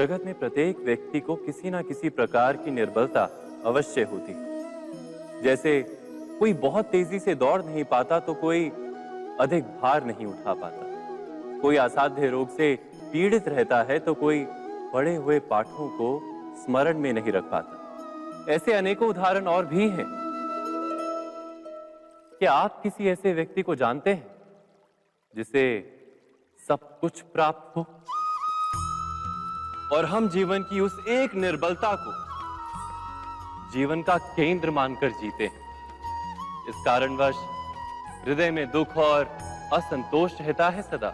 जगत में प्रत्येक व्यक्ति को किसी ना किसी प्रकार की निर्बलता अवश्य होती। जैसे कोई बहुत तेजी से दौड़ नहीं पाता तो कोई अधिक भार नहीं उठा पाता, कोई असाध्य रोग से पीड़ित रहता है तो कोई पढ़े हुए पाठों को स्मरण में नहीं रख पाता। ऐसे अनेकों उदाहरण और भी हैं। क्या आप किसी ऐसे व्यक्ति को जानते हैं जिसे सब कुछ प्राप्त हो और हम जीवन की उस एक निर्बलता को जीवन का केंद्र मानकर जीते हैं? इस कारणवश हृदय में दुख और असंतोष रहता है सदा।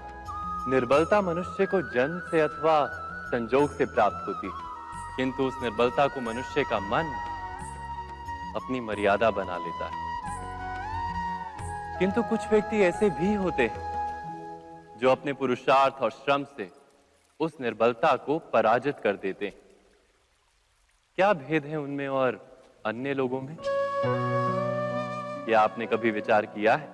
निर्बलता मनुष्य को जन्म से अथवा संजोग से प्राप्त होती है, किंतु उस निर्बलता को मनुष्य का मन अपनी मर्यादा बना लेता है। किंतु कुछ व्यक्ति ऐसे भी होते हैं जो अपने पुरुषार्थ और श्रम से उस निर्बलता को पराजित कर देते हैं। क्या भेद है उनमें और अन्य लोगों में? क्या आपने कभी विचार किया है?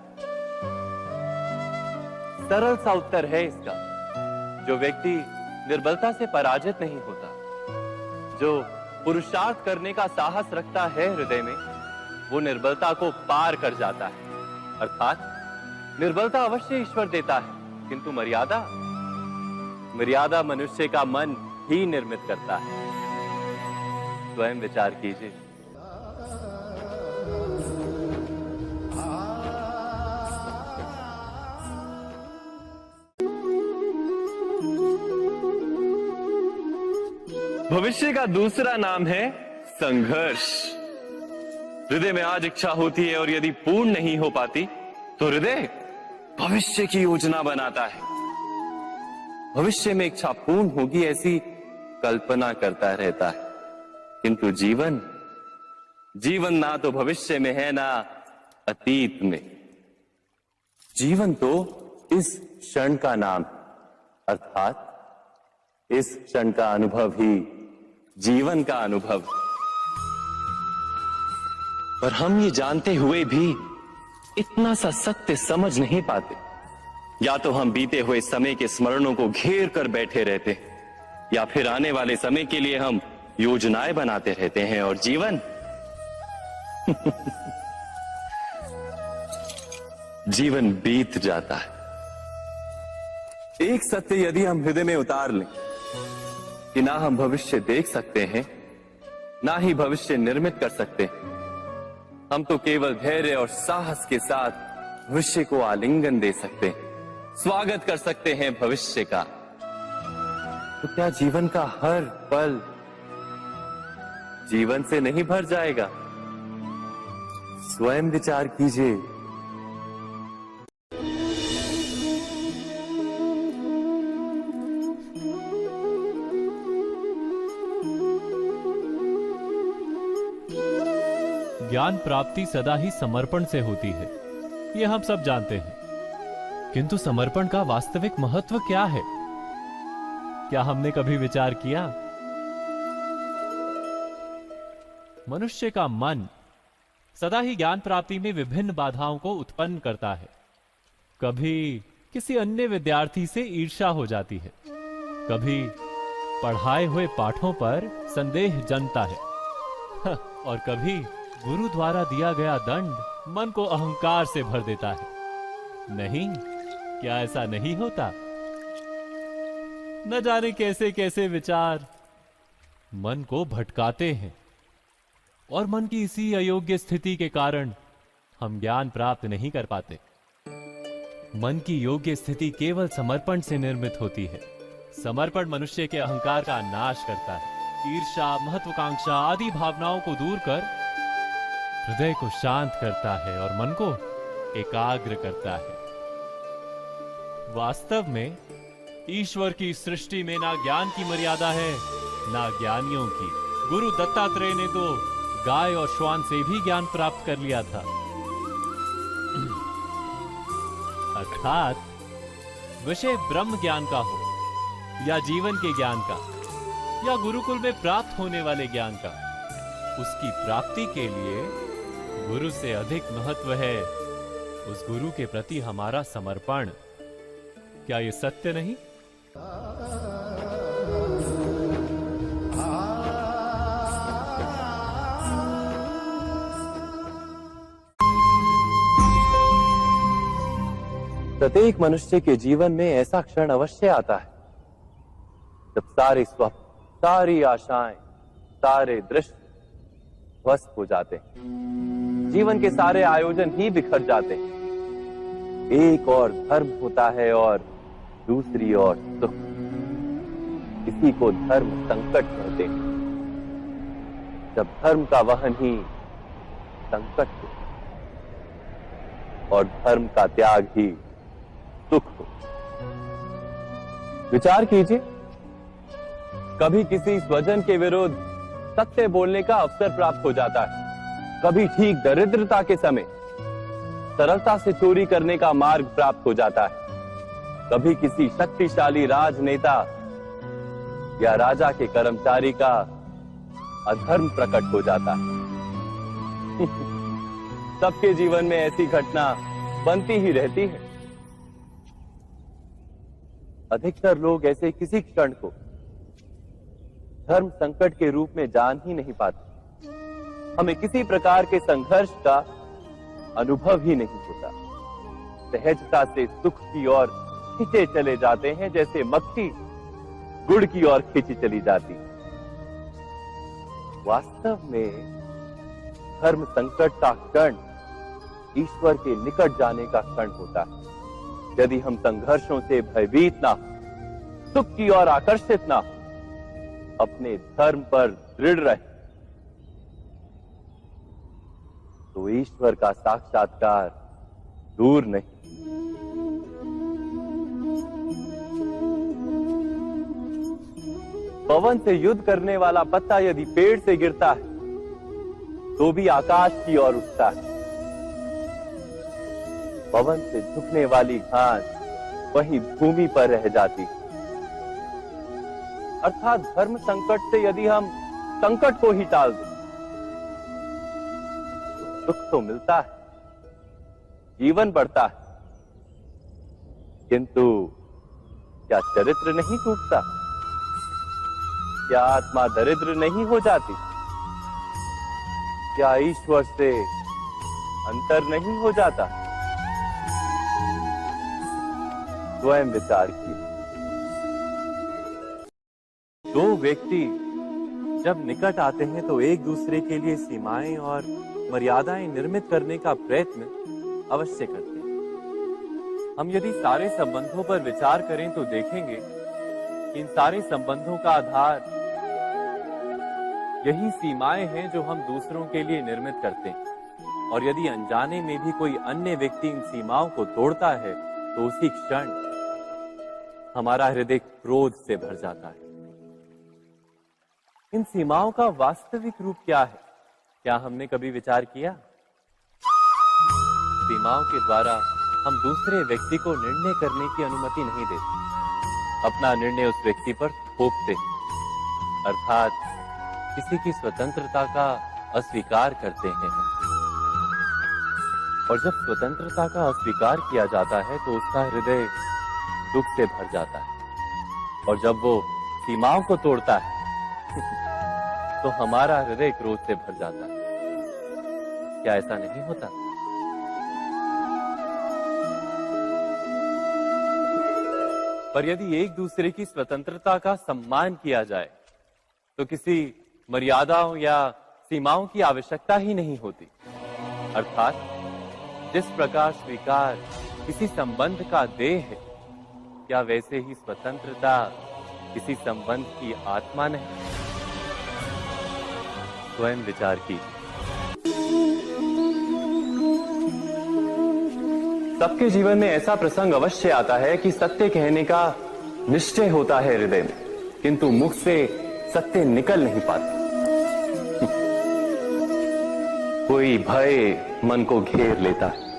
सरल सा उत्तर है इसका। जो व्यक्ति निर्बलता से पराजित नहीं होता, जो पुरुषार्थ करने का साहस रखता है हृदय में, वो निर्बलता को पार कर जाता है। अर्थात निर्बलता अवश्य ईश्वर देता है, किंतु मर्यादा मनुष्य का मन ही निर्मित करता है। स्वयं विचार कीजिए। भविष्य का दूसरा नाम है संघर्ष। हृदय में आज इच्छा होती है और यदि पूर्ण नहीं हो पाती तो हृदय भविष्य की योजना बनाता है। भविष्य में इच्छा पूर्ण होगी ऐसी कल्पना करता रहता है, किंतु जीवन ना तो भविष्य में है ना अतीत में। जीवन तो इस क्षण का नाम, अर्थात इस क्षण का अनुभव ही जीवन का अनुभव। पर हम ये जानते हुए भी इतना सा सत्य समझ नहीं पाते। या तो हम बीते हुए समय के स्मरणों को घेर कर बैठे रहते हैं, या फिर आने वाले समय के लिए हम योजनाएं बनाते रहते हैं और जीवन जीवन बीत जाता है। एक सत्य यदि हम हृदय में उतार लें कि ना हम भविष्य देख सकते हैं, ना ही भविष्य निर्मित कर सकते हैं, हम तो केवल धैर्य और साहस के साथ भविष्य को आलिंगन दे सकते हैं, स्वागत कर सकते हैं भविष्य का। तो क्या जीवन का हर पल जीवन से नहीं भर जाएगा? स्वयं विचार कीजिए। ज्ञान प्राप्ति सदा ही समर्पण से होती है, ये हम सब जानते हैं। किंतु समर्पण का वास्तविक महत्व क्या है? क्या हमने कभी विचार किया? मनुष्य का मन सदा ही ज्ञान प्राप्ति में विभिन्न बाधाओं को उत्पन्न करता है। कभी किसी अन्य विद्यार्थी से ईर्ष्या हो जाती है, कभी पढ़ाए हुए पाठों पर संदेह जन्मता है और कभी गुरु द्वारा दिया गया दंड मन को अहंकार से भर देता है। नहीं, क्या ऐसा नहीं होता? न जाने कैसे कैसे विचार मन को भटकाते हैं और मन की इसी अयोग्य स्थिति के कारण हम ज्ञान प्राप्त नहीं कर पाते। मन की योग्य स्थिति केवल समर्पण से निर्मित होती है। समर्पण मनुष्य के अहंकार का नाश करता है, ईर्ष्या, महत्वाकांक्षा आदि भावनाओं को दूर कर हृदय को शांत करता है और मन को एकाग्र करता है। वास्तव में ईश्वर की सृष्टि में ना ज्ञान की मर्यादा है ना ज्ञानियों की। गुरु दत्तात्रेय ने तो गाय और श्वान से भी ज्ञान प्राप्त कर लिया था। अर्थात विषय ब्रह्म ज्ञान का हो या जीवन के ज्ञान का या गुरुकुल में प्राप्त होने वाले ज्ञान का, उसकी प्राप्ति के लिए गुरु से अधिक महत्व है उस गुरु के प्रति हमारा समर्पण। क्या ये सत्य नहीं? प्रत्येक मनुष्य के जीवन में ऐसा क्षण अवश्य आता है जब सारे स्वप्न, सारी आशाएं, सारे दृश्य ध्वस्त हो जाते हैं। जीवन के सारे आयोजन ही बिखर जाते हैं। एक और धर्म होता है और दूसरी ओर सुख। इसी को धर्म संकट कहते हैं। जब धर्म का वहन ही संकट हो और धर्म का त्याग ही सुख हो। विचार कीजिए, कभी किसी स्वजन के विरुद्ध सत्य बोलने का अवसर प्राप्त हो जाता है, कभी ठीक दरिद्रता के समय सरलता से चोरी करने का मार्ग प्राप्त हो जाता है, कभी किसी शक्तिशाली राजनेता या राजा के कर्मचारी का अधर्म प्रकट हो जाता है। सबके जीवन में ऐसी घटना बनती ही रहती है। अधिकतर लोग ऐसे किसी क्षण को धर्म संकट के रूप में जान ही नहीं पाते। हमें किसी प्रकार के संघर्ष का अनुभव ही नहीं होता। सहजता से सुख की ओर खींचे चले जाते हैं, जैसे मक्खी गुड़ की ओर खींची चली जाती। वास्तव में धर्म संकट का क्षण ईश्वर के निकट जाने का क्षण होता है। यदि हम संघर्षों से भयभीत ना हो, सुख की ओर आकर्षित ना हो, अपने धर्म पर दृढ़ रहे, तो ईश्वर का साक्षात्कार दूर नहीं। पवन से युद्ध करने वाला पत्ता यदि पेड़ से गिरता है तो भी आकाश की ओर उठता है। पवन से झुकने वाली घास वहीं भूमि पर रह जाती। अर्थात धर्म संकट से यदि हम संकट को ही टाल दें तो सुख तो मिलता है, जीवन बढ़ता है, किंतु क्या चरित्र नहीं टूटता? क्या आत्मा दरिद्र नहीं हो जाती? क्या ईश्वर से अंतर नहीं हो जाता? स्वयं विचार कीजिए। दो व्यक्ति जब निकट आते हैं तो एक दूसरे के लिए सीमाएं और मर्यादाएं निर्मित करने का प्रयत्न अवश्य करते हैं। हम यदि सारे संबंधों पर विचार करें तो देखेंगे कि इन सारे संबंधों का आधार यही सीमाएं हैं जो हम दूसरों के लिए निर्मित करते हैं। और यदि अनजाने में भी कोई अन्य व्यक्ति इन सीमाओं को तोड़ता है तो उसी क्षण हमारा हृदय क्रोध से भर जाता है। इन सीमाओं का वास्तविक रूप क्या है? क्या हमने कभी विचार किया? सीमाओं के द्वारा हम दूसरे व्यक्ति को निर्णय करने की अनुमति नहीं देते। अपना निर्णय उस व्यक्ति पर थोपते, अर्थात किसी की स्वतंत्रता का अस्वीकार करते हैं। और जब स्वतंत्रता का अस्वीकार किया जाता है तो उसका हृदय दुख से भर जाता है। और जब वो सीमाओं को तोड़ता है तो हमारा हृदय क्रोध से भर जाता है। क्या ऐसा नहीं होता? पर यदि एक दूसरे की स्वतंत्रता का सम्मान किया जाए तो किसी मर्यादाओं या सीमाओं की आवश्यकता ही नहीं होती। अर्थात जिस प्रकार स्वीकार किसी संबंध का देह है, क्या वैसे ही स्वतंत्रता किसी संबंध की आत्मा नहीं? स्वयं विचार कीजिए। सबके जीवन में ऐसा प्रसंग अवश्य आता है कि सत्य कहने का निश्चय होता है हृदय में, किंतु मुख से सत्य निकल नहीं पाता। कोई भय मन को घेर लेता है।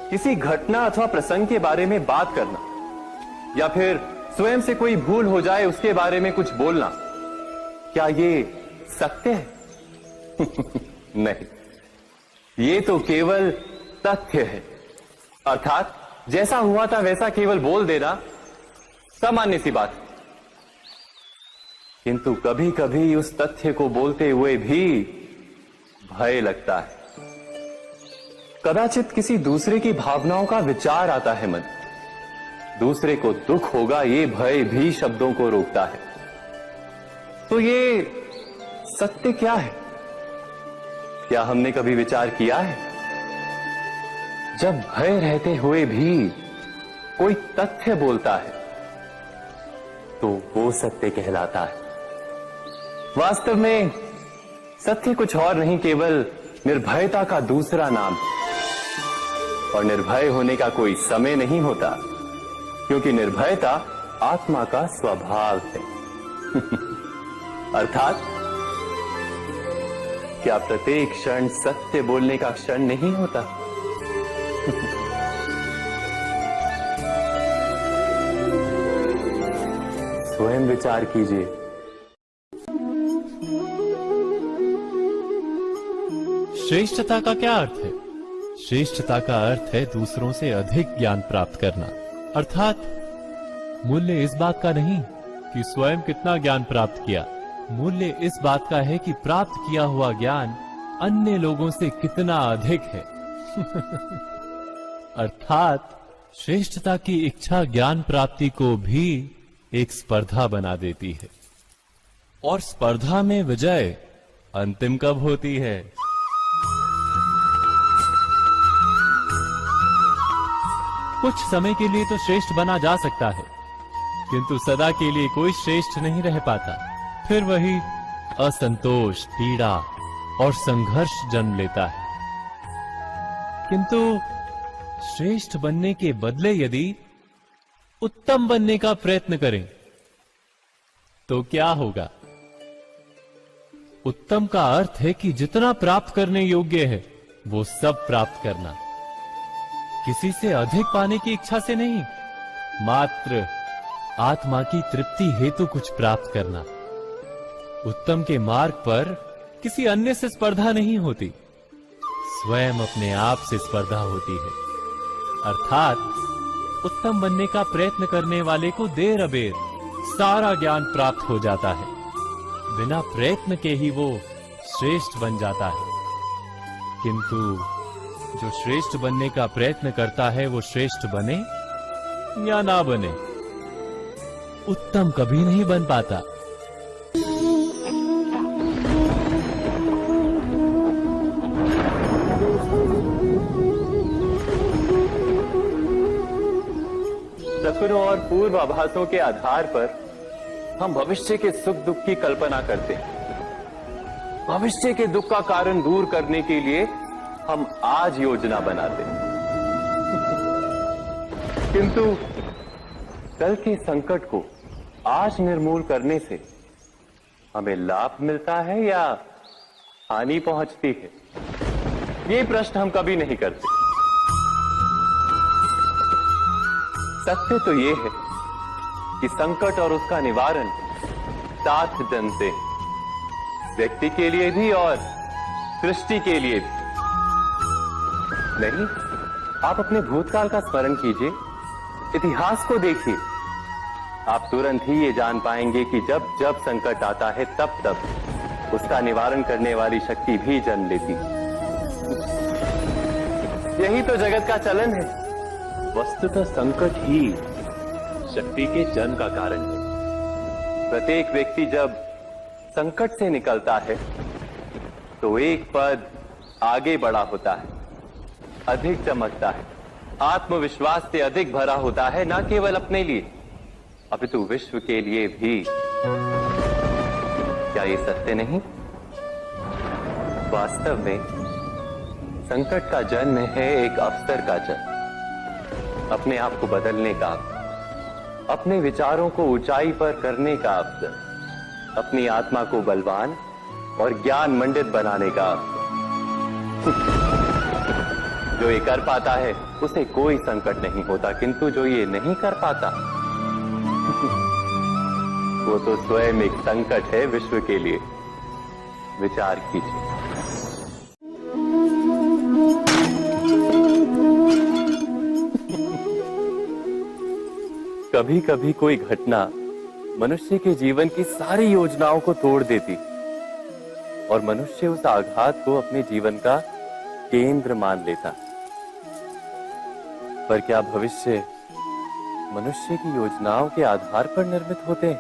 किसी घटना अथवा प्रसंग के बारे में बात करना या फिर स्वयं से कोई भूल हो जाए उसके बारे में कुछ बोलना, क्या ये सत्य है? नहीं, ये तो केवल तथ्य है। अर्थात जैसा हुआ था वैसा केवल बोल देना सामान्य सी बात। किंतु कभी कभी उस तथ्य को बोलते हुए भी भय लगता है। कदाचित किसी दूसरे की भावनाओं का विचार आता है मन। दूसरे को दुख होगा ये भय भी शब्दों को रोकता है। तो ये सत्य क्या है? क्या हमने कभी विचार किया है? जब भय रहते हुए भी कोई तथ्य बोलता है तो वो सत्य कहलाता है। वास्तव में सत्य कुछ और नहीं, केवल निर्भयता का दूसरा नाम है। और निर्भय होने का कोई समय नहीं होता, क्योंकि निर्भयता आत्मा का स्वभाव है। अर्थात क्या प्रत्येक क्षण सत्य बोलने का क्षण नहीं होता? स्वयं विचार कीजिए। श्रेष्ठता का क्या अर्थ है? श्रेष्ठता का अर्थ है दूसरों से अधिक ज्ञान प्राप्त करना। अर्थात मूल्य इस बात का नहीं कि स्वयं कितना ज्ञान प्राप्त किया, मूल्य इस बात का है कि प्राप्त किया हुआ ज्ञान अन्य लोगों से कितना अधिक है। अर्थात श्रेष्ठता की इच्छा ज्ञान प्राप्ति को भी एक स्पर्धा बना देती है। और स्पर्धा में विजय अंतिम कब होती है? कुछ समय के लिए तो श्रेष्ठ बना जा सकता है, किंतु सदा के लिए कोई श्रेष्ठ नहीं रह पाता। फिर वही असंतोष, पीड़ा और संघर्ष जन्म लेता है। किंतु श्रेष्ठ बनने के बदले यदि उत्तम बनने का प्रयत्न करें तो क्या होगा? उत्तम का अर्थ है कि जितना प्राप्त करने योग्य है वो सब प्राप्त करना, किसी से अधिक पाने की इच्छा से नहीं, मात्र आत्मा की तृप्ति हेतु कुछ प्राप्त करना। उत्तम के मार्ग पर किसी अन्य से स्पर्धा नहीं होती, स्वयं अपने आप से स्पर्धा होती है। अर्थात उत्तम बनने का प्रयत्न करने वाले को देर अबेर सारा ज्ञान प्राप्त हो जाता है, बिना प्रयत्न के ही वो श्रेष्ठ बन जाता है। किंतु जो श्रेष्ठ बनने का प्रयत्न करता है वो श्रेष्ठ बने या ना बने, उत्तम कभी नहीं बन पाता। सपनों और पूर्वाभासों के आधार पर हम भविष्य के सुख दुख की कल्पना करते हैं। भविष्य के दुख का कारण दूर करने के लिए हम आज योजना बनाते हैं। किंतु कल के संकट को आज निर्मूल करने से हमें लाभ मिलता है या हानि पहुंचती है? ये प्रश्न हम कभी नहीं करते। सत्य तो ये है कि संकट और उसका निवारण साथ जनते, व्यक्ति के लिए भी और सृष्टि के लिए भी। नहीं, आप अपने भूतकाल का स्मरण कीजिए, इतिहास को देखिए। आप तुरंत ही ये जान पाएंगे कि जब जब संकट आता है तब तब उसका निवारण करने वाली शक्ति भी जन्म लेती है। यही तो जगत का चलन है। वस्तुतः संकट ही शक्ति के जन्म का कारण है। प्रत्येक व्यक्ति जब संकट से निकलता है तो एक पद आगे बढ़ा होता है, अधिक चमकता है, आत्मविश्वास से अधिक भरा होता है, न केवल अपने लिए अपितु विश्व के लिए भी। क्या ये सत्य नहीं? वास्तव में संकट का जन्म है एक अवसर का जन्म, अपने आप को बदलने का, अपने विचारों को ऊंचाई पर करने का अवसर, अपनी आत्मा को बलवान और ज्ञान मंडित बनाने का अवसर। जो ये कर पाता है उसे कोई संकट नहीं होता, किंतु जो ये नहीं कर पाता वो तो स्वयं एक संकट है विश्व के लिए। विचार कीजिए। कभी कभी कोई घटना मनुष्य के जीवन की सारी योजनाओं को तोड़ देती और मनुष्य उस आघात को अपने जीवन का केंद्र मान लेता। पर क्या भविष्य मनुष्य की योजनाओं के आधार पर निर्मित होते हैं?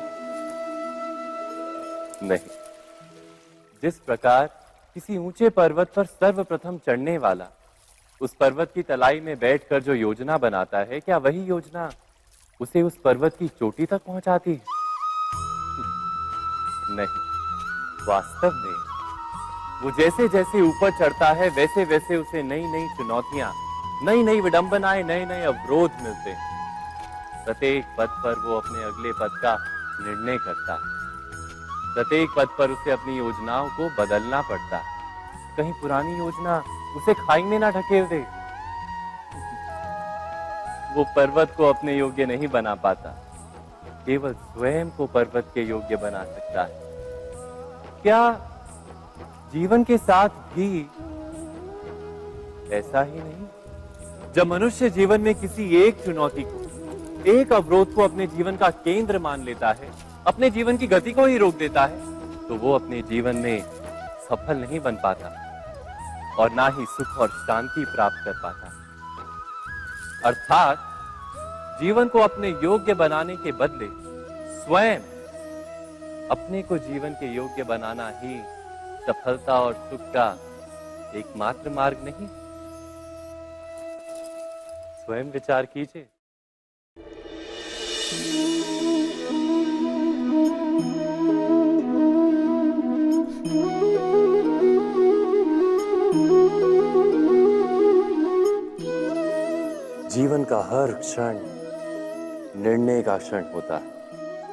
नहीं। जिस प्रकार किसी ऊंचे पर्वत पर सर्वप्रथम चढ़ने वाला उस पर्वत की तलाई में बैठकर जो योजना बनाता है, क्या वही योजना उसे उस पर्वत की चोटी तक पहुंचाती है? नहीं। वास्तव में वो जैसे जैसे ऊपर चढ़ता है वैसे वैसे उसे नई नई चुनौतियां, नई नई विडंबनाएं, नए नए अवरोध मिलते हैं। प्रत्येक पद पर वो अपने अगले पद का निर्णय करता है। प्रत्येक पद पर उसे अपनी योजनाओं को बदलना पड़ता है। कहीं पुरानी योजना उसे खाई में ना ढकेल दे। वो पर्वत को अपने योग्य नहीं बना पाता, केवल स्वयं को पर्वत के योग्य बना सकता है। क्या जीवन के साथ भी ऐसा ही नहीं? जब मनुष्य जीवन में किसी एक चुनौती को, एक अवरोध को अपने जीवन का केंद्र मान लेता है, अपने जीवन की गति को ही रोक देता है, तो वो अपने जीवन में सफल नहीं बन पाता और ना ही सुख और शांति प्राप्त कर पाता। अर्थात जीवन को अपने योग्य बनाने के बदले स्वयं अपने को जीवन के योग्य बनाना ही सफलता और सुख का एकमात्र मार्ग नहीं। स्वयं विचार कीजिए। जीवन का हर क्षण निर्णय का क्षण होता है।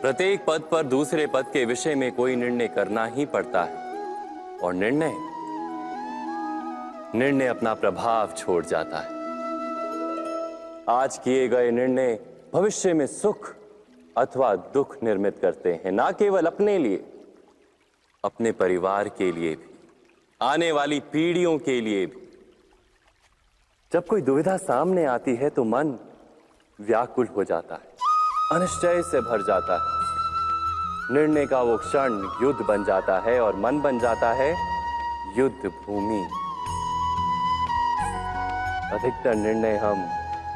प्रत्येक पद पर दूसरे पद के विषय में कोई निर्णय करना ही पड़ता है और निर्णय अपना प्रभाव छोड़ जाता है। आज किए गए निर्णय भविष्य में सुख अथवा दुख निर्मित करते हैं, ना केवल अपने लिए, अपने परिवार के लिए भी, आने वाली पीढ़ियों के लिए भी। जब कोई दुविधा सामने आती है तो मन व्याकुल हो जाता है, अनिश्चय से भर जाता है। निर्णय का वो क्षण युद्ध बन जाता है और मन बन जाता है युद्ध भूमि। अधिकतर निर्णय हम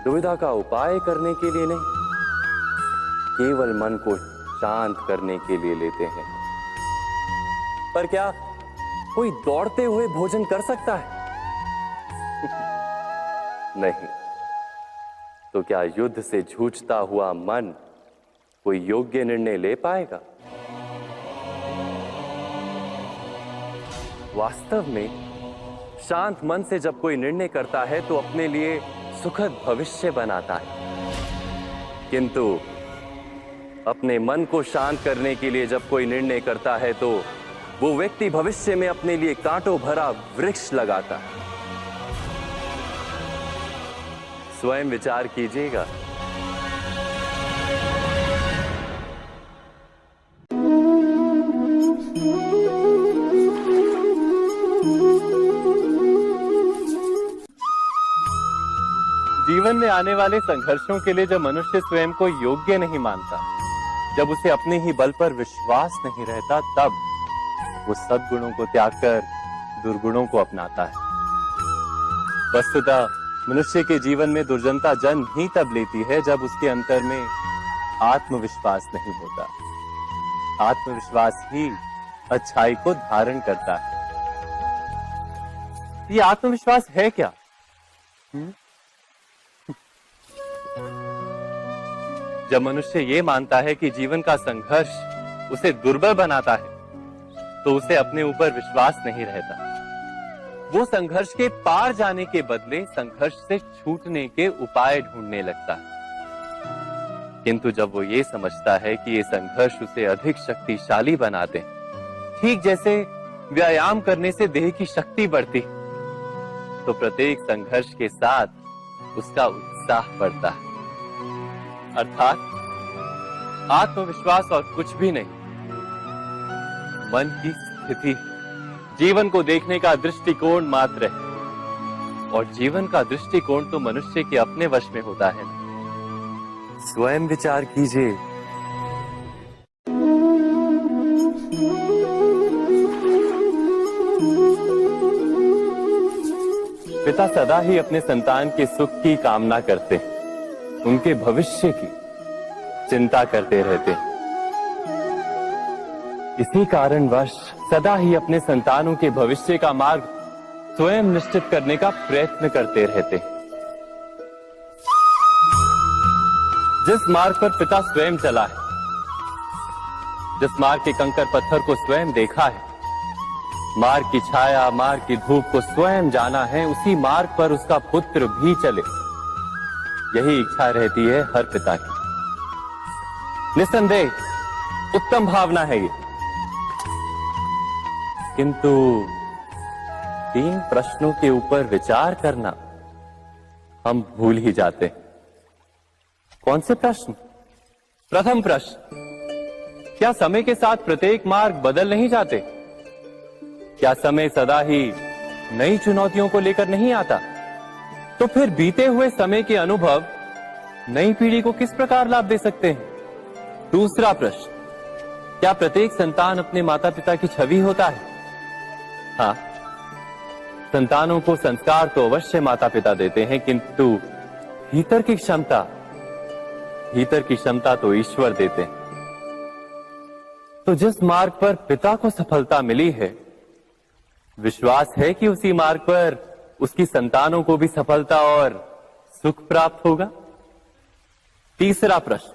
दुविधा का उपाय करने के लिए नहीं, केवल मन को शांत करने के लिए लेते हैं। पर क्या कोई दौड़ते हुए भोजन कर सकता है? नहीं। तो क्या युद्ध से जूझता हुआ मन कोई योग्य निर्णय ले पाएगा? वास्तव में शांत मन से जब कोई निर्णय करता है तो अपने लिए सुखद भविष्य बनाता है, किंतु अपने मन को शांत करने के लिए जब कोई निर्णय करता है तो वो व्यक्ति भविष्य में अपने लिए कांटों भरा वृक्ष लगाता है। स्वयं विचार कीजिएगा। जीवन में आने वाले संघर्षों के लिए जब मनुष्य स्वयं को योग्य नहीं मानता, जब उसे अपने ही बल पर विश्वास नहीं रहता, तब वो सद्गुणों को त्याग कर दुर्गुणों को अपनाता है। वस्तुतः मनुष्य के जीवन में दुर्जनता जन्म ही तब लेती है जब उसके अंतर में आत्मविश्वास नहीं होता। आत्मविश्वास ही अच्छाई को धारण करता है। ये आत्मविश्वास है क्या? जब मनुष्य ये मानता है कि जीवन का संघर्ष उसे दुर्बल बनाता है, तो उसे अपने ऊपर विश्वास नहीं रहता। वो संघर्ष के पार जाने के बदले संघर्ष से छूटने के उपाय ढूंढने लगता है। किंतु जब वो ये समझता है कि ये संघर्ष उसे अधिक शक्तिशाली बनाते हैं, ठीक जैसे व्यायाम करने से देह की शक्ति बढ़ती, तो प्रत्येक संघर्ष के साथ उसका उत्साह बढ़ता है। अर्थात आत्मविश्वास और कुछ भी नहीं, मन की स्थिति, जीवन को देखने का दृष्टिकोण मात्र है। और जीवन का दृष्टिकोण तो मनुष्य के अपने वश में होता है। स्वयं विचार कीजिए। पिता सदा ही अपने संतान के सुख की कामना करते हैं, उनके भविष्य की चिंता करते रहते हैं। इसी कारणवश सदा ही अपने संतानों के भविष्य का मार्ग स्वयं निश्चित करने का प्रयत्न करते रहते हैं। जिस मार्ग पर पिता स्वयं चला है, जिस मार्ग के कंकर पत्थर को स्वयं देखा है, मार्ग की छाया, मार्ग की धूप को स्वयं जाना है, उसी मार्ग पर उसका पुत्र भी चले, यही इच्छा रहती है हर पिता की। निस्संदेह उत्तम भावना है ये, किंतु 3 प्रश्नों के ऊपर विचार करना हम भूल ही जाते हैं। कौन से प्रश्न? प्रथम प्रश्न, क्या समय के साथ प्रत्येक मार्ग बदल नहीं जाते? क्या समय सदा ही नई चुनौतियों को लेकर नहीं आता? तो फिर बीते हुए समय के अनुभव नई पीढ़ी को किस प्रकार लाभ दे सकते हैं? दूसरा प्रश्न, क्या प्रत्येक संतान अपने माता पिता की छवि होता है? हाँ, संतानों को संस्कार तो अवश्य माता पिता देते हैं, किंतु भीतर की क्षमता तो ईश्वर देते हैं। तो जिस मार्ग पर पिता को सफलता मिली है, विश्वास है कि उसी मार्ग पर उसकी संतानों को भी सफलता और सुख प्राप्त होगा। तीसरा प्रश्न,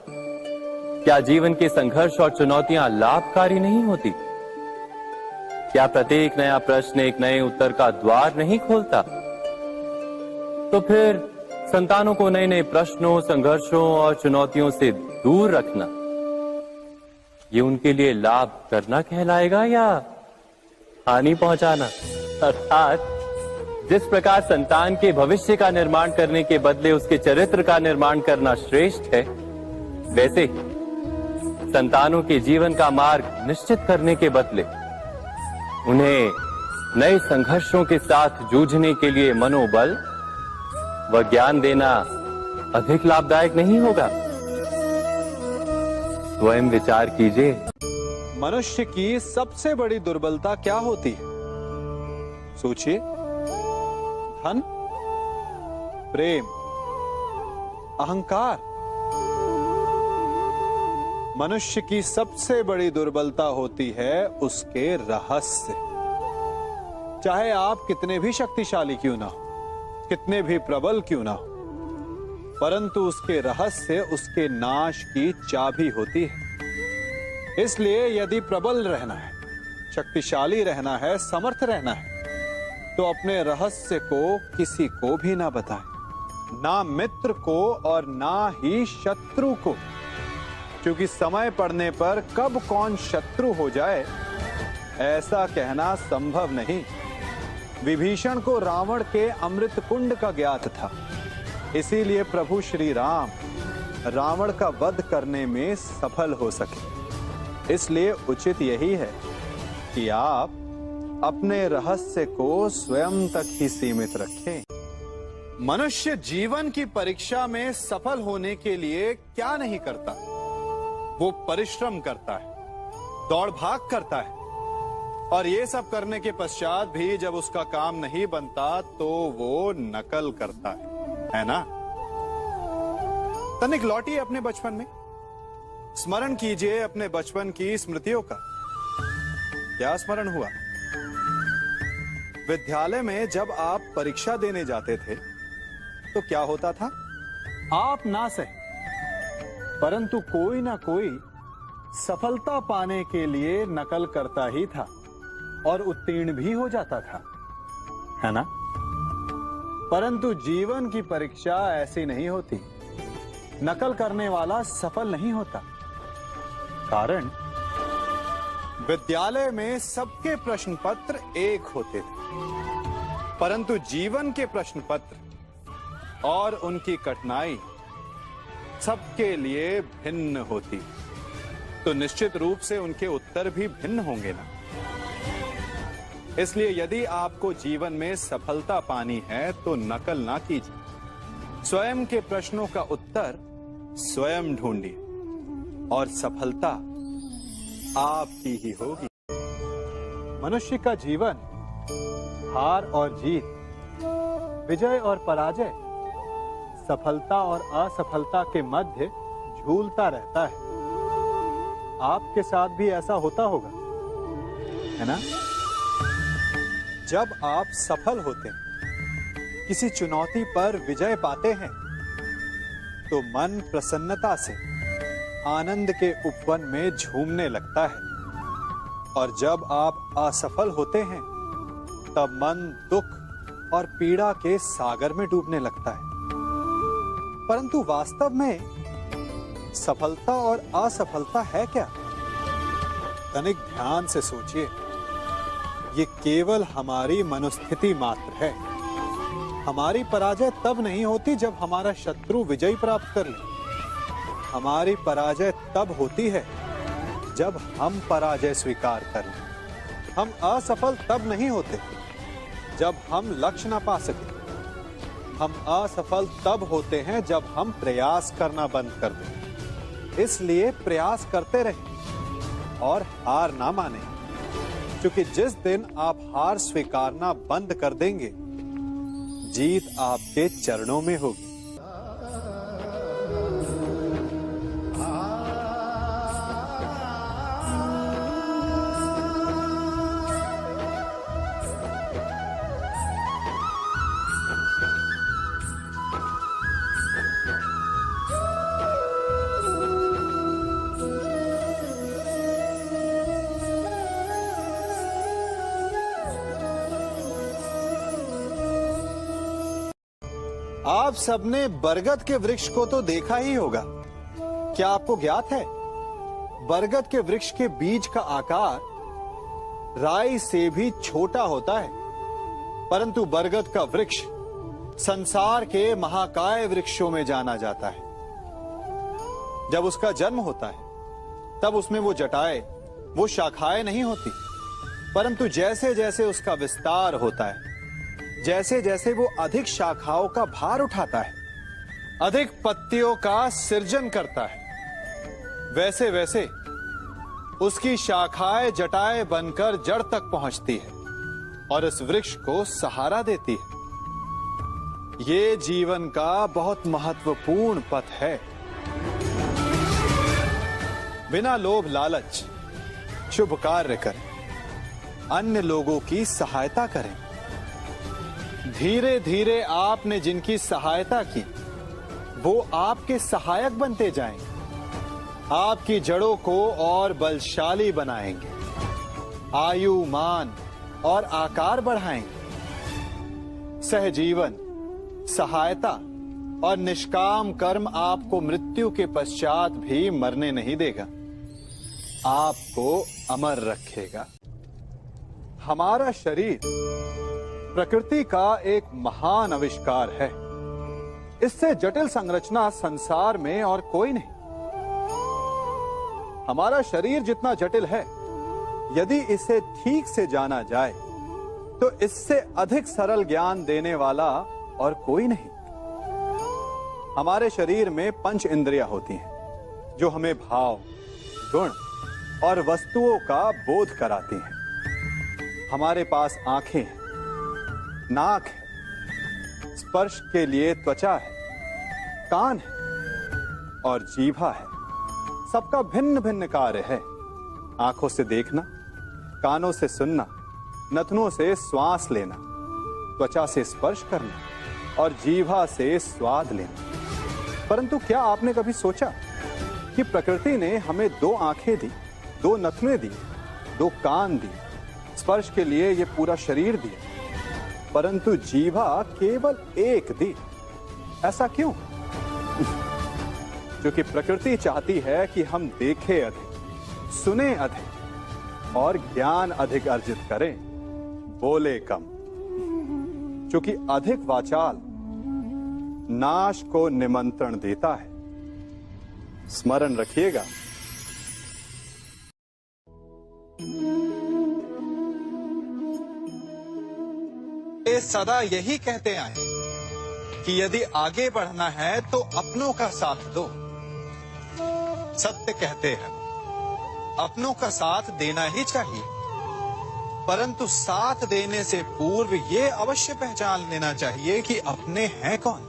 क्या जीवन के संघर्ष और चुनौतियां लाभकारी नहीं होती? क्या प्रत्येक नया प्रश्न एक नए उत्तर का द्वार नहीं खोलता? तो फिर संतानों को नए नए प्रश्नों, संघर्षों और चुनौतियों से दूर रखना, ये उनके लिए लाभ करना कहलाएगा या हानि पहुंचाना? अर्थात जिस प्रकार संतान के भविष्य का निर्माण करने के बदले उसके चरित्र का निर्माण करना श्रेष्ठ है, वैसे ही संतानों के जीवन का मार्ग निश्चित करने के बदले उन्हें नए संघर्षों के साथ जूझने के लिए मनोबल व ज्ञान देना अधिक लाभदायक नहीं होगा? स्वयं विचार कीजिए। मनुष्य की सबसे बड़ी दुर्बलता क्या होती है? सोचिए। धन, प्रेम, अहंकार। मनुष्य की सबसे बड़ी दुर्बलता होती है उसके रहस्य। चाहे आप कितने भी शक्तिशाली क्यों ना हो, कितने भी प्रबल क्यों ना हो, परंतु उसके रहस्य उसके नाश की चाबी होती है। इसलिए यदि प्रबल रहना है, शक्तिशाली रहना है, समर्थ रहना है, तो अपने रहस्य को किसी को भी ना बताएं, ना मित्र को और ना ही शत्रु को, क्योंकि समय पड़ने पर कब कौन शत्रु हो जाए ऐसा कहना संभव नहीं। विभीषण को रावण के अमृत कुंड का ज्ञात था, इसीलिए प्रभु श्री राम रावण का वध करने में सफल हो सके। इसलिए उचित यही है कि आप अपने रहस्य को स्वयं तक ही सीमित रखें। मनुष्य जीवन की परीक्षा में सफल होने के लिए क्या नहीं करता? वो परिश्रम करता है, दौड़ भाग करता है, और ये सब करने के पश्चात भी जब उसका काम नहीं बनता तो वो नकल करता है ना? तनिक लौटिए अपने बचपन में, स्मरण कीजिए अपने बचपन की स्मृतियों का। क्या स्मरण हुआ? विद्यालय में जब आप परीक्षा देने जाते थे तो क्या होता था? आप ना सही, परंतु कोई ना कोई सफलता पाने के लिए नकल करता ही था और उत्तीर्ण भी हो जाता था, है ना? परंतु जीवन की परीक्षा ऐसी नहीं होती। नकल करने वाला सफल नहीं होता। कारण विद्यालय में सबके प्रश्न पत्र एक होते थे, परंतु जीवन के प्रश्न पत्र और उनकी कठिनाई सबके लिए भिन्न होती, तो निश्चित रूप से उनके उत्तर भी भिन्न होंगे ना। इसलिए यदि आपको जीवन में सफलता पानी है तो नकल ना कीजिए, स्वयं के प्रश्नों का उत्तर स्वयं ढूंढिए और सफलता आपकी ही होगी। मनुष्य का जीवन हार और जीत, विजय और पराजय सफलता और असफलता के मध्य झूलता रहता है। आपके साथ भी ऐसा होता होगा, है ना? जब आप सफल होते हैं, किसी चुनौती पर विजय पाते हैं, तो मन प्रसन्नता से आनंद के उपवन में झूमने लगता है। और जब आप असफल होते हैं, तब मन दुख और पीड़ा के सागर में डूबने लगता है। परंतु वास्तव में सफलता और असफलता है क्या? तनिक ध्यान से सोचिए। ये केवल हमारी मनोस्थिति मात्र है। हमारी पराजय तब नहीं होती जब हमारा शत्रु विजय प्राप्त कर ले। हमारी पराजय तब होती है जब हम पराजय स्वीकार कर लें। हम असफल तब नहीं होते जब हम लक्ष्य ना पा सके। हम असफल तब होते हैं जब हम प्रयास करना बंद कर दें। इसलिए प्रयास करते रहें और हार ना मानें, क्योंकि जिस दिन आप हार स्वीकारना बंद कर देंगे, जीत आपके चरणों में होगी। आप सबने बरगद के वृक्ष को तो देखा ही होगा। क्या आपको ज्ञात है, बरगद के वृक्ष के बीज का आकार राई से भी छोटा होता है। परंतु बरगद का वृक्ष संसार के महाकाय वृक्षों में जाना जाता है। जब उसका जन्म होता है, तब उसमें वो जटाएं, वो शाखाएं नहीं होती। परंतु जैसे जैसे उसका विस्तार होता है, जैसे जैसे वो अधिक शाखाओं का भार उठाता है, अधिक पत्तियों का सृजन करता है, वैसे वैसे उसकी शाखाएं जटाएं बनकर जड़ तक पहुंचती है और इस वृक्ष को सहारा देती है। ये जीवन का बहुत महत्वपूर्ण पथ है। बिना लोभ लालच शुभ कार्य करें, अन्य लोगों की सहायता करें। धीरे धीरे आपने जिनकी सहायता की, वो आपके सहायक बनते जाएंगे, आपकी जड़ों को और बलशाली बनाएंगे, आयु मान और आकार बढ़ाएंगे। सहजीवन, सहायता और निष्काम कर्म आपको मृत्यु के पश्चात भी मरने नहीं देगा, आपको अमर रखेगा। हमारा शरीर प्रकृति का एक महान आविष्कार है। इससे जटिल संरचना संसार में और कोई नहीं। हमारा शरीर जितना जटिल है, यदि इसे ठीक से जाना जाए, तो इससे अधिक सरल ज्ञान देने वाला और कोई नहीं। हमारे शरीर में 5 इंद्रियां होती हैं, जो हमें भाव, गुण और वस्तुओं का बोध कराती हैं। हमारे पास आंखें हैं, नाक है, स्पर्श के लिए त्वचा है, कान है और जीभा है। सबका भिन्न भिन्न कार्य है। आंखों से देखना, कानों से सुनना, नथनों से श्वास लेना, त्वचा से स्पर्श करना और जीभा से स्वाद लेना। परंतु क्या आपने कभी सोचा कि प्रकृति ने हमें 2 आंखें दी, 2 नथने दी, 2 कान दी, स्पर्श के लिए ये पूरा शरीर दिया, परंतु जीभा केवल 1 दी? ऐसा क्यों? क्योंकि प्रकृति चाहती है कि हम देखें अधिक, सुने अधिक और ज्ञान अधिक अर्जित करें, बोले कम। क्योंकि अधिक वाचाल नाश को निमंत्रण देता है। स्मरण रखिएगा। ये सदा यही कहते आए कि यदि आगे बढ़ना है तो अपनों का साथ दो। सत्य कहते हैं, अपनों का साथ देना ही चाहिए, परंतु साथ देने से पूर्व ये अवश्य पहचान लेना चाहिए कि अपने हैं कौन।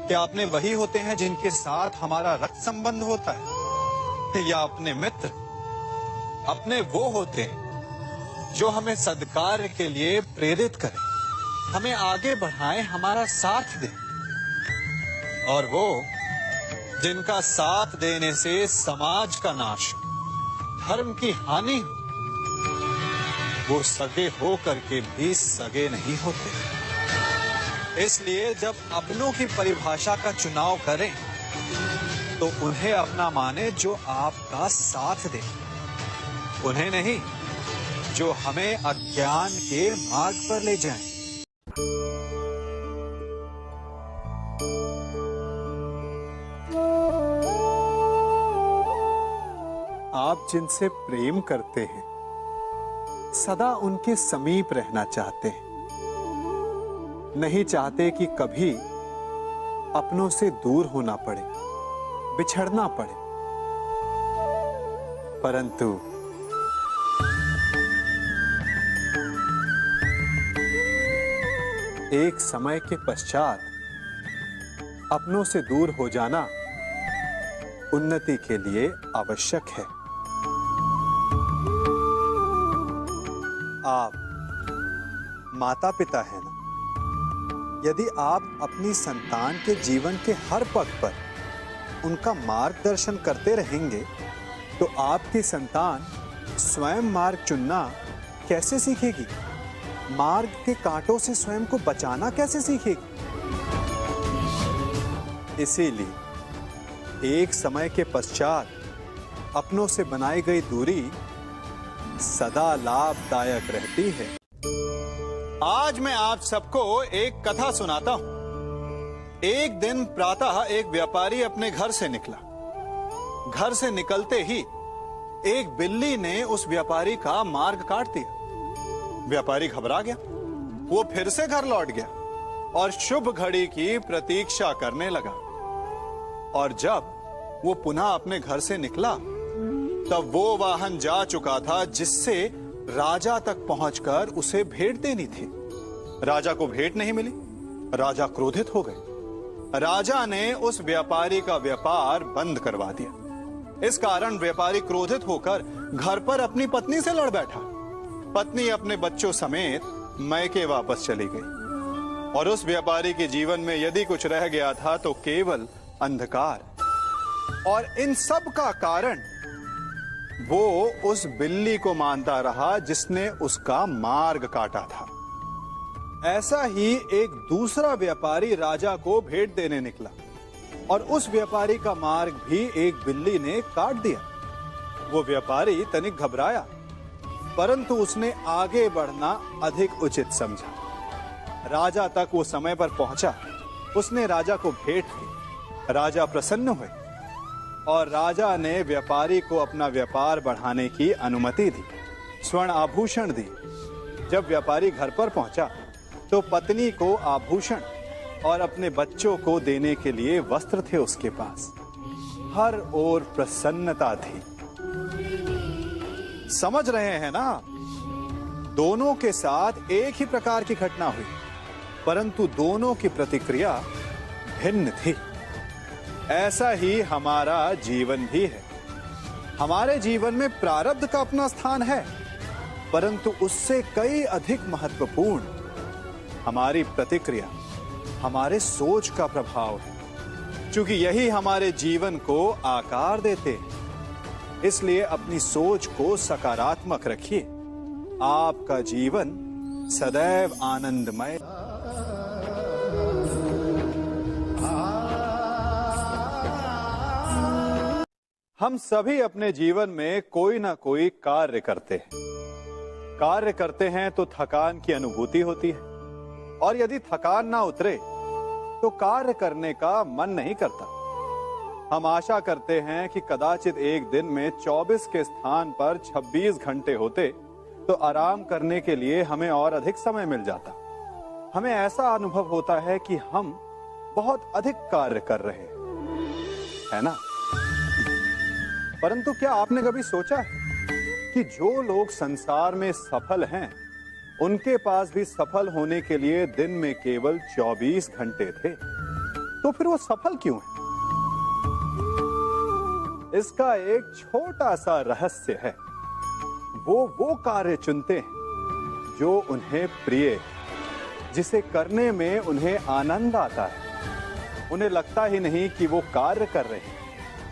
क्या अपने वही होते हैं जिनके साथ हमारा रक्त संबंध होता है, या अपने मित्र? अपने वो होते हैं जो हमें सद्कार्य के लिए प्रेरित करें, हमें आगे बढ़ाएं, हमारा साथ दें। और वो जिनका साथ देने से समाज का नाश, धर्म की हानि हो, वो सगे हो करके भी सगे नहीं होते। इसलिए जब अपनों की परिभाषा का चुनाव करें तो उन्हें अपना माने जो आपका साथ दे, उन्हें नहीं जो हमें अज्ञान के मार्ग पर ले जाएं। आप जिनसे प्रेम करते हैं सदा उनके समीप रहना चाहते हैं, नहीं चाहते कि कभी अपनों से दूर होना पड़े, बिछड़ना पड़े। परंतु एक समय के पश्चात अपनों से दूर हो जाना उन्नति के लिए आवश्यक है। आप माता पिता हैं ना? यदि आप अपनी संतान के जीवन के हर पग पर उनका मार्गदर्शन करते रहेंगे तो आपकी संतान स्वयं मार्ग चुनना कैसे सीखेगी? मार्ग के कांटों से स्वयं को बचाना कैसे सीखेगी? इसीलिए एक समय के पश्चात अपनों से बनाई गई दूरी सदा लाभदायक रहती है। आज मैं आप सबको एक कथा सुनाता हूं। एक दिन प्रातः एक व्यापारी अपने घर से निकला। घर से निकलते ही एक बिल्ली ने उस व्यापारी का मार्ग काट दिया। व्यापारी घबरा गया, वो फिर से घर लौट गया और शुभ घड़ी की प्रतीक्षा करने लगा। और जब वो पुनः अपने घर से निकला तब वो वाहन जा चुका था जिससे राजा तक पहुंचकर उसे भेंट देनी थी। राजा को भेंट नहीं मिली। राजा क्रोधित हो गए। राजा ने उस व्यापारी का व्यापार बंद करवा दिया। इस कारण व्यापारी क्रोधित होकर घर पर अपनी पत्नी से लड़ बैठा। पत्नी अपने बच्चों समेत मैके वापस चली गई और उस व्यापारी के जीवन में यदि कुछ रह गया था तो केवल अंधकार। और इन सब का कारण वो उस बिल्ली को मानता रहा जिसने उसका मार्ग काटा था। ऐसा ही एक दूसरा व्यापारी राजा को भेंट देने निकला और उस व्यापारी का मार्ग भी एक बिल्ली ने काट दिया। वो व्यापारी तनिक घबराया, परंतु उसने आगे बढ़ना अधिक उचित समझा। राजा तक वो समय पर पहुंचा। उसने राजा को भेंट की। राजा प्रसन्न हुए और राजा ने व्यापारी को अपना व्यापार बढ़ाने की अनुमति दी, स्वर्ण आभूषण दी। जब व्यापारी घर पर पहुंचा तो पत्नी को आभूषण और अपने बच्चों को देने के लिए वस्त्र थे उसके पास। हर ओर प्रसन्नता थी। समझ रहे हैं ना? दोनों के साथ एक ही प्रकार की घटना हुई, परंतु दोनों की प्रतिक्रिया भिन्न थी। ऐसा ही हमारा जीवन भी है। हमारे जीवन में प्रारब्ध का अपना स्थान है, परंतु उससे कई अधिक महत्वपूर्ण हमारी प्रतिक्रिया, हमारे सोच का प्रभाव है। क्योंकि यही हमारे जीवन को आकार देते हैं। इसलिए अपनी सोच को सकारात्मक रखिए। आपका जीवन सदैव आनंदमय। हम सभी अपने जीवन में कोई ना कोई कार्य करते हैं। कार्य करते हैं तो थकान की अनुभूति होती है और यदि थकान ना उतरे तो कार्य करने का मन नहीं करता। हम आशा करते हैं कि कदाचित एक दिन में 24 के स्थान पर 26 घंटे होते तो आराम करने के लिए हमें और अधिक समय मिल जाता। हमें ऐसा अनुभव होता है कि हम बहुत अधिक कार्य कर रहे हैं, है ना? परंतु क्या आपने कभी सोचा है कि जो लोग संसार में सफल हैं, उनके पास भी सफल होने के लिए दिन में केवल 24 घंटे थे। तो फिर वो सफल क्यों है? इसका एक छोटा सा रहस्य है। वो कार्य चुनते हैं जो उन्हें प्रिय है, जिसे करने में उन्हें आनंद आता है। उन्हें लगता ही नहीं कि वो कार्य कर रहे हैं,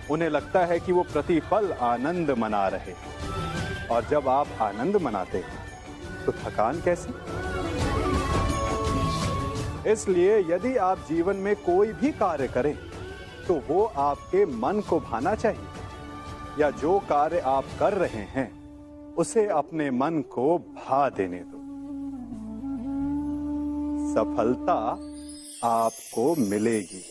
उन्हें लगता है कि वो प्रतिपल आनंद मना रहे हैं। और जब आप आनंद मनाते हैं तो थकान कैसी? इसलिए यदि आप जीवन में कोई भी कार्य करें तो वो आपके मन को भाना चाहिए, या जो कार्य आप कर रहे हैं उसे अपने मन को भा देने दो। सफलता आपको मिलेगी।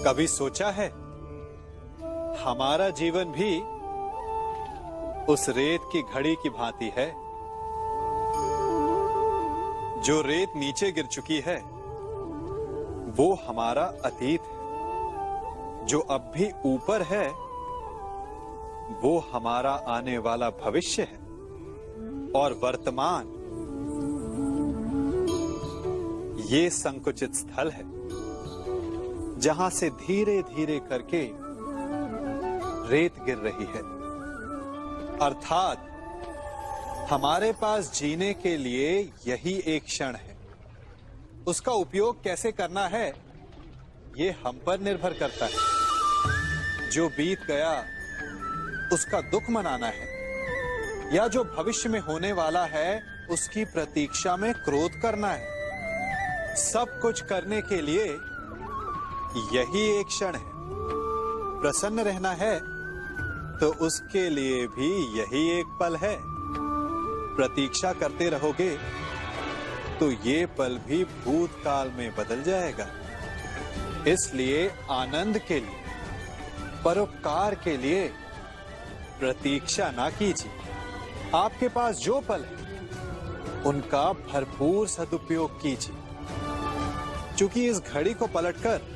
कभी सोचा है हमारा जीवन भी उस रेत की घड़ी की भांति है? जो रेत नीचे गिर चुकी है वो हमारा अतीत है, जो अब भी ऊपर है वो हमारा आने वाला भविष्य है, और वर्तमान ये संकुचित स्थल है जहां से धीरे धीरे करके रेत गिर रही है। अर्थात हमारे पास जीने के लिए यही एक क्षण है। उसका उपयोग कैसे करना है ये हम पर निर्भर करता है। जो बीत गया उसका दुख मनाना है, या जो भविष्य में होने वाला है उसकी प्रतीक्षा में क्रोध करना है। सब कुछ करने के लिए यही एक क्षण है। प्रसन्न रहना है तो उसके लिए भी यही एक पल है। प्रतीक्षा करते रहोगे तो ये पल भी भूतकाल में बदल जाएगा। इसलिए आनंद के लिए, परोपकार के लिए प्रतीक्षा ना कीजिए। आपके पास जो पल है उनका भरपूर सदुपयोग कीजिए, क्योंकि इस घड़ी को पलटकर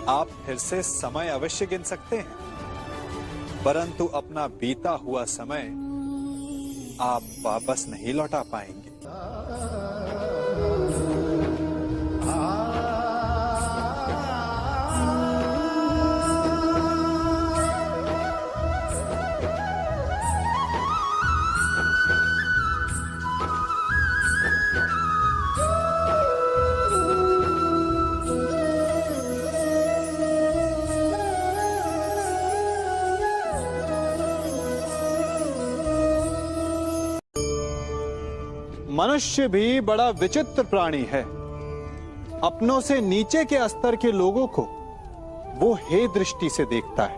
आप फिर से समय अवश्य गिन सकते हैं, परंतु अपना बीता हुआ समय आप वापस नहीं लौटा पाएंगे। मनुष्य भी बड़ा विचित्र प्राणी है। अपनों से नीचे के स्तर के लोगों को वो हे दृष्टि से देखता है,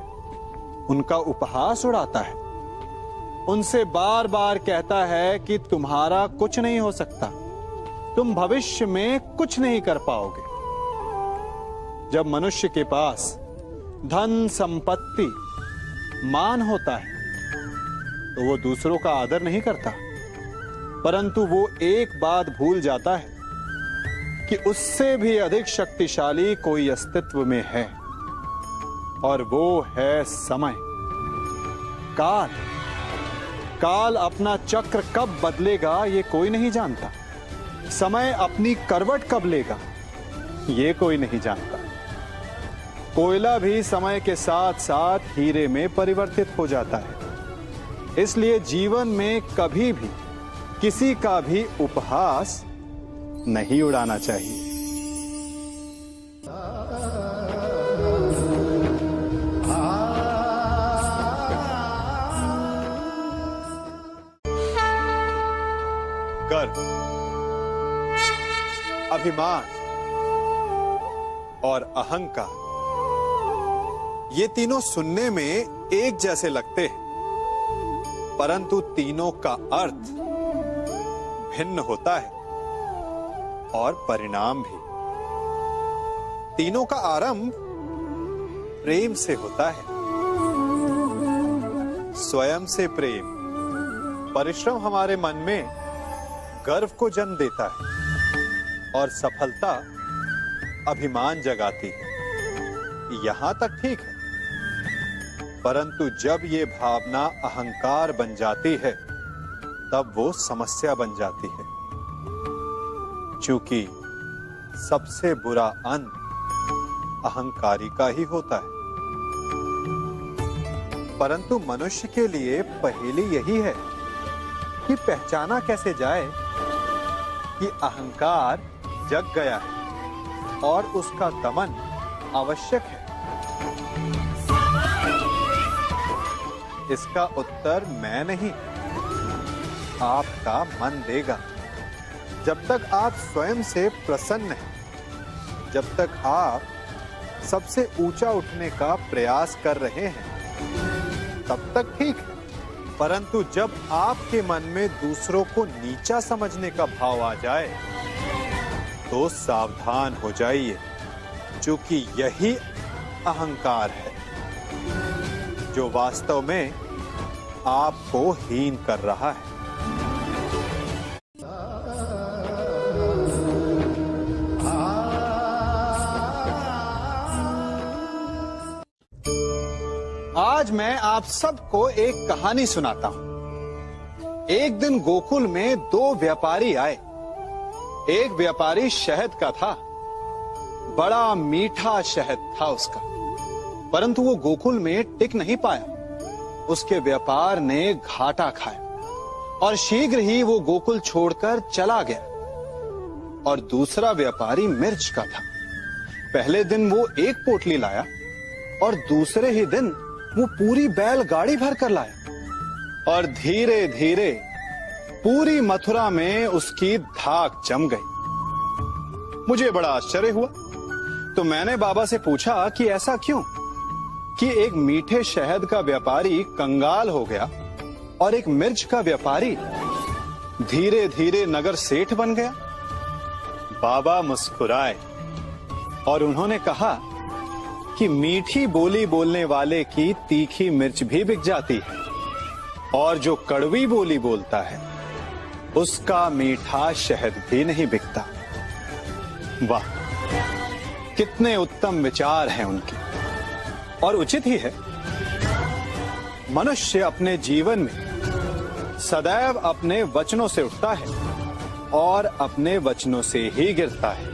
उनका उपहास उड़ाता है, उनसे बार बार कहता है कि तुम्हारा कुछ नहीं हो सकता, तुम भविष्य में कुछ नहीं कर पाओगे। जब मनुष्य के पास धन, संपत्ति, मान होता है तो वो दूसरों का आदर नहीं करता, परंतु वो एक बात भूल जाता है कि उससे भी अधिक शक्तिशाली कोई अस्तित्व में है, और वो है समय। काल। काल अपना चक्र कब बदलेगा ये कोई नहीं जानता। समय अपनी करवट कब लेगा ये कोई नहीं जानता। कोयला भी समय के साथ साथ हीरे में परिवर्तित हो जाता है। इसलिए जीवन में कभी भी किसी का भी उपहास नहीं उड़ाना चाहिए। गर्व, अभिमान और अहंकार, ये तीनों सुनने में एक जैसे लगते हैं, परंतु तीनों का अर्थ भिन्न होता है और परिणाम भी। तीनों का आरंभ प्रेम से होता है। स्वयं से प्रेम, परिश्रम हमारे मन में गर्व को जन्म देता है और सफलता अभिमान जगाती है। यहां तक ठीक है, परंतु जब ये भावना अहंकार बन जाती है तब वो समस्या बन जाती है। क्योंकि सबसे बुरा अंत अहंकारी का ही होता है। परंतु मनुष्य के लिए पहेली यही है कि पहचाना कैसे जाए कि अहंकार जग गया है और उसका दमन आवश्यक है। इसका उत्तर मैं नहीं, आपका मन देगा। जब तक आप स्वयं से प्रसन्न हैं, जब तक आप सबसे ऊंचा उठने का प्रयास कर रहे हैं, तब तक ठीक है। परंतु जब आपके मन में दूसरों को नीचा समझने का भाव आ जाए, तो सावधान हो जाइए, क्योंकि यही अहंकार है जो वास्तव में आपको हीन कर रहा है। आज मैं आप सबको एक कहानी सुनाता हूं। एक दिन गोकुल में दो व्यापारी आए। एक व्यापारी शहद का था, बड़ा मीठा शहद था उसका, परंतु वो गोकुल में टिक नहीं पाया। उसके व्यापार ने घाटा खाया और शीघ्र ही वो गोकुल छोड़कर चला गया। और दूसरा व्यापारी मिर्च का था। पहले दिन वो एक पोटली लाया और दूसरे ही दिन वो पूरी बैलगाड़ी भर कर लाया। और धीरे धीरे पूरी मथुरा में उसकी धाक जम गई। मुझे बड़ा आश्चर्य हुआ, तो मैंने बाबा से पूछा कि ऐसा क्यों कि एक मीठे शहद का व्यापारी कंगाल हो गया और एक मिर्च का व्यापारी धीरे धीरे नगर सेठ बन गया। बाबा मुस्कुराए और उन्होंने कहा कि मीठी बोली बोलने वाले की तीखी मिर्च भी बिक जाती है, और जो कड़वी बोली बोलता है उसका मीठा शहद भी नहीं बिकता। वाह, कितने उत्तम विचार हैं उनके, और उचित ही है। मनुष्य अपने जीवन में सदैव अपने वचनों से उठता है और अपने वचनों से ही गिरता है।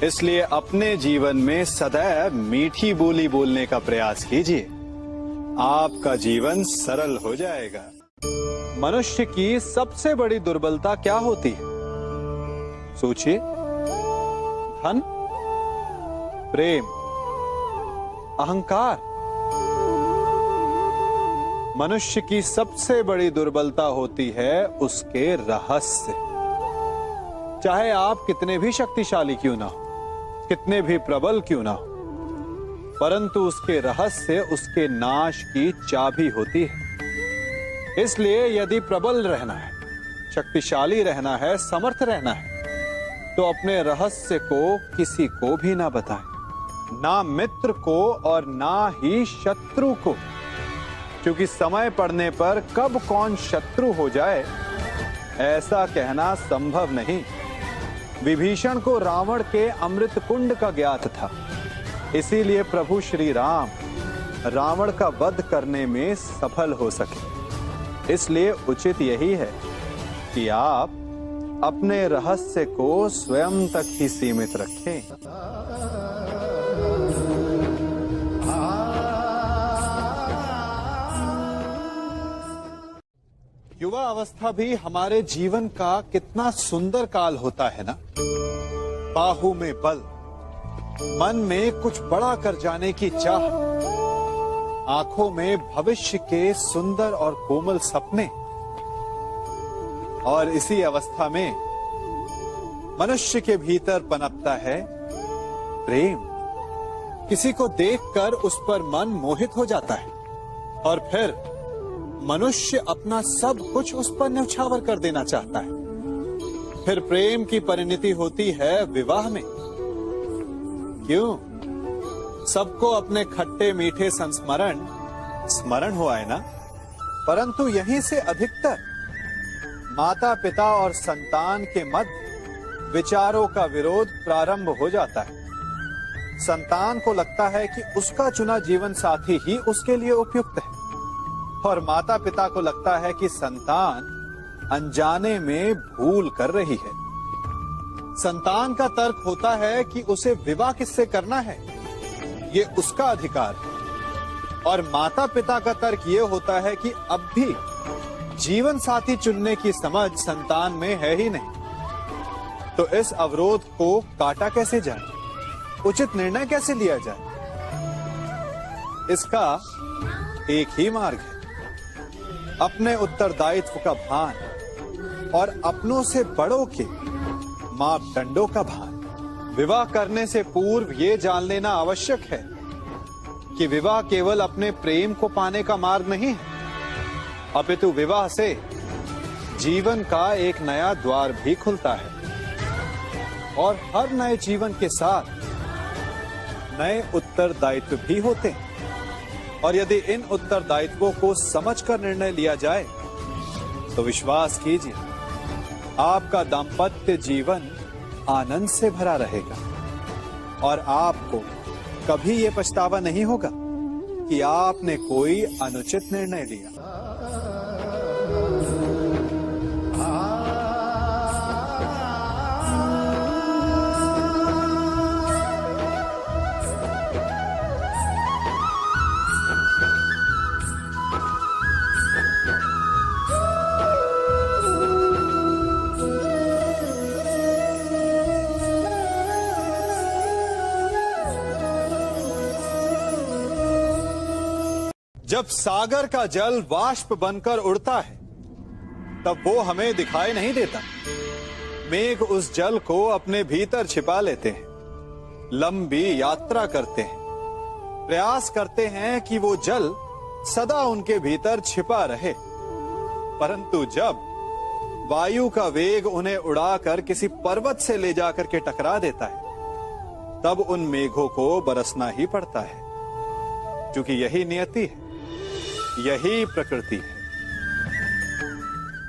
इसलिए अपने जीवन में सदैव मीठी बोली बोलने का प्रयास कीजिए, आपका जीवन सरल हो जाएगा। मनुष्य की सबसे बड़ी दुर्बलता क्या होती है? सोचिए। धन, प्रेम, अहंकार। मनुष्य की सबसे बड़ी दुर्बलता होती है उसके रहस्य। चाहे आप कितने भी शक्तिशाली क्यों ना हो, कितने भी प्रबल क्यों ना हो, परंतु उसके रहस्य उसके नाश की चाबी होती है। इसलिए यदि प्रबल रहना है, शक्तिशाली रहना है, समर्थ रहना है, तो अपने रहस्य को किसी को भी ना बताएं, ना मित्र को और ना ही शत्रु को, क्योंकि समय पड़ने पर कब कौन शत्रु हो जाए ऐसा कहना संभव नहीं। विभीषण को रावण के अमृत कुंड का ज्ञात था, इसीलिए प्रभु श्री राम रावण का वध करने में सफल हो सके। इसलिए उचित यही है कि आप अपने रहस्य को स्वयं तक ही सीमित रखें। युवा अवस्था भी हमारे जीवन का कितना सुंदर काल होता है ना। बाहु में बल, मन में कुछ बड़ा कर जाने की चाह, आंखों में भविष्य के सुंदर और कोमल सपने। और इसी अवस्था में मनुष्य के भीतर पनपता है प्रेम। किसी को देखकर उस पर मन मोहित हो जाता है और फिर मनुष्य अपना सब कुछ उस पर न्यौछावर कर देना चाहता है। फिर प्रेम की परिणति होती है विवाह में। क्यों? सबको अपने खट्टे मीठे संस्मरण स्मरण हुआ है ना। परंतु यहीं से अधिकतर माता पिता और संतान के मध्य विचारों का विरोध प्रारंभ हो जाता है। संतान को लगता है कि उसका चुना जीवन साथी ही उसके लिए उपयुक्त है, और माता पिता को लगता है कि संतान अनजाने में भूल कर रही है। संतान का तर्क होता है कि उसे विवाह किससे करना है, ये उसका अधिकार है। और माता पिता का तर्क ये होता है कि अब भी जीवन साथी चुनने की समझ संतान में है ही नहीं। तो इस अवरोध को काटा कैसे जाए, उचित निर्णय कैसे लिया जाए? इसका एक ही मार्ग है, अपने उत्तरदायित्व का भान और अपनों से बड़ों के मापदंडों का भान। विवाह करने से पूर्व ये जान लेना आवश्यक है कि विवाह केवल अपने प्रेम को पाने का मार्ग नहीं है, अपितु विवाह से जीवन का एक नया द्वार भी खुलता है। और हर नए जीवन के साथ नए उत्तरदायित्व भी होते हैं। और यदि इन उत्तरदायित्वों को समझकर निर्णय लिया जाए तो विश्वास कीजिए, आपका दाम्पत्य जीवन आनंद से भरा रहेगा और आपको कभी ये पछतावा नहीं होगा कि आपने कोई अनुचित निर्णय लिया। जब सागर का जल वाष्प बनकर उड़ता है तब वो हमें दिखाई नहीं देता। मेघ उस जल को अपने भीतर छिपा लेते हैं, लंबी यात्रा करते हैं, प्रयास करते हैं कि वो जल सदा उनके भीतर छिपा रहे। परंतु जब वायु का वेग उन्हें उड़ाकर किसी पर्वत से ले जाकर के टकरा देता है, तब उन मेघों को बरसना ही पड़ता है, क्योंकि यही नियति है, यही प्रकृति है।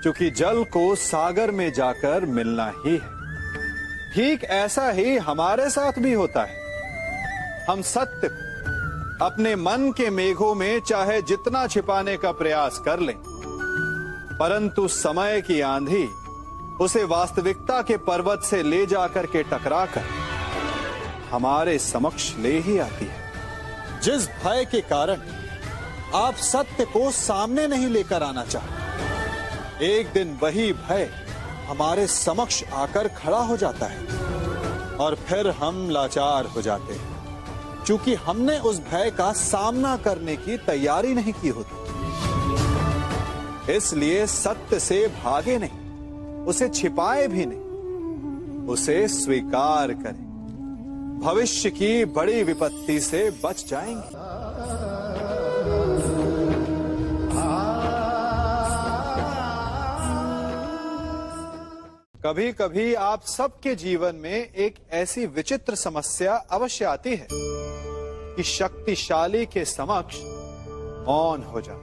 क्योंकि जल को सागर में जाकर मिलना ही है। ठीक ऐसा ही हमारे साथ भी होता है। हम सत्य को अपने मन के मेघों में चाहे जितना छिपाने का प्रयास कर लें, परंतु समय की आंधी उसे वास्तविकता के पर्वत से ले जाकर के टकराकर हमारे समक्ष ले ही आती है। जिस भय के कारण आप सत्य को सामने नहीं लेकर आना चाहते, एक दिन वही भय हमारे समक्ष आकर खड़ा हो जाता है और फिर हम लाचार हो जाते हैं, क्योंकि हमने उस भय का सामना करने की तैयारी नहीं की होती। इसलिए सत्य से भागे नहीं, उसे छिपाए भी नहीं, उसे स्वीकार करें। भविष्य की बड़ी विपत्ति से बच जाएंगे। कभी कभी आप सबके जीवन में एक ऐसी विचित्र समस्या अवश्य आती है कि शक्तिशाली के समक्ष मौन हो जाओ।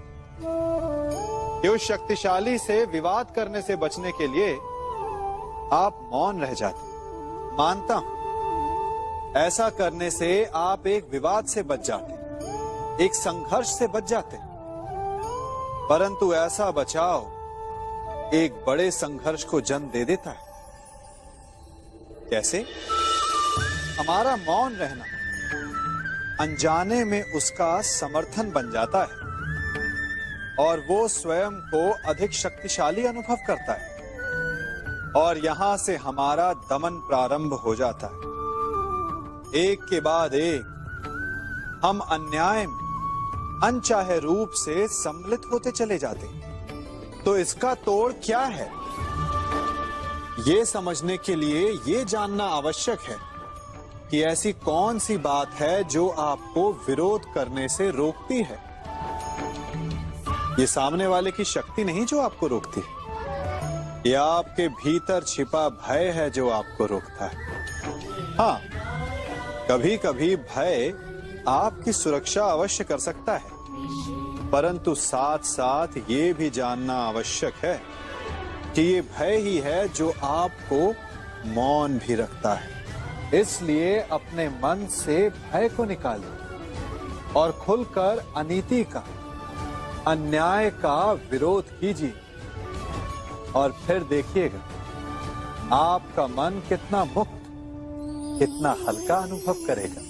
कि उस शक्तिशाली से विवाद करने से बचने के लिए आप मौन रह जाते। मानता हूं, ऐसा करने से आप एक विवाद से बच जाते, एक संघर्ष से बच जाते, परंतु ऐसा बचाव एक बड़े संघर्ष को जन्म दे देता है। कैसे? हमारा मौन रहना अनजाने में उसका समर्थन बन जाता है और वो स्वयं को अधिक शक्तिशाली अनुभव करता है और यहां से हमारा दमन प्रारंभ हो जाता है। एक के बाद एक हम अन्याय में अनचाहे रूप से सम्मिलित होते चले जाते हैं। तो इसका तोड़ क्या है? ये समझने के लिए ये जानना आवश्यक है कि ऐसी कौन सी बात है जो आपको विरोध करने से रोकती है। ये सामने वाले की शक्ति नहीं जो आपको रोकती है, ये आपके भीतर छिपा भय है जो आपको रोकता है। हाँ, कभी कभी भय आपकी सुरक्षा अवश्य कर सकता है, परंतु साथ साथ ये भी जानना आवश्यक है कि ये भय ही है जो आपको मौन भी रखता है। इसलिए अपने मन से भय को निकालिए और खुलकर अनीति का, अन्याय का विरोध कीजिए और फिर देखिएगा आपका मन कितना मुक्त, कितना हल्का अनुभव करेगा।